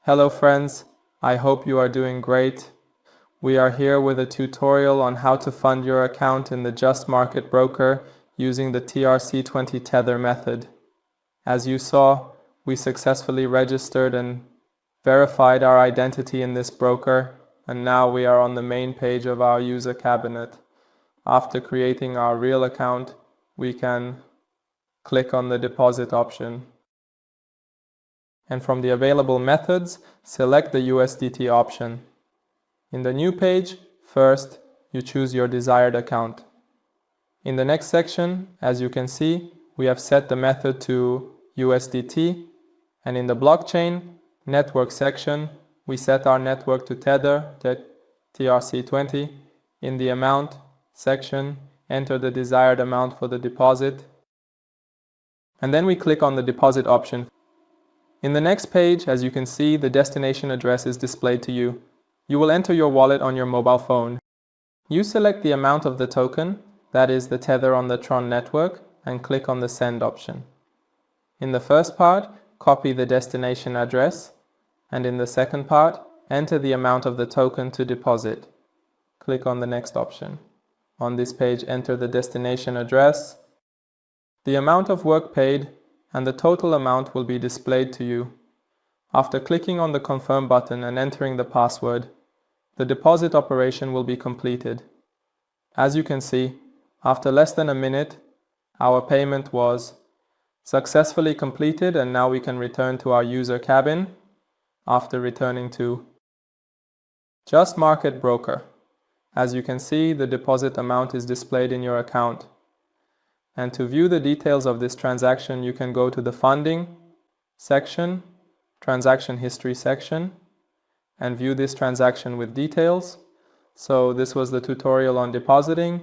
Hello friends, I hope you are doing great. We are here with a tutorial on how to fund your account in the JustMarket broker using the TRC20 tether method. As you saw, we successfully registered and verified our identity in this broker, and now we are on the main page of our user cabinet. After creating our real account, we can click on the deposit option. And from the available methods, select the USDT option. In the new page, first, you choose your desired account. In the next section, as you can see, we have set the method to USDT, and in the blockchain network section, we set our network to Tether, TRC20. In the amount section, enter the desired amount for the deposit, and then we click on the deposit option. In the next page, as you can see, the destination address is displayed to you. You will enter your wallet on your mobile phone. You select the amount of the token, that is the Tether on the Tron network, and click on the Send option. In the first part, copy the destination address, and in the second part, enter the amount of the token to deposit. Click on the next option. On this page, enter the destination address, the amount of work paid, and the total amount will be displayed to you. After clicking on the Confirm button and entering the password, the deposit operation will be completed. As you can see, after less than a minute, our payment was successfully completed, and now we can return to our user cabin after returning to JustMarket broker. As you can see, the deposit amount is displayed in your account. And to view the details of this transaction, you can go to the Funding section, Transaction History section, and view this transaction with details. So this was the tutorial on depositing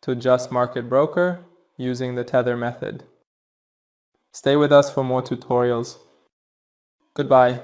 to JustMarket broker using the Tether method. Stay with us for more tutorials. Goodbye.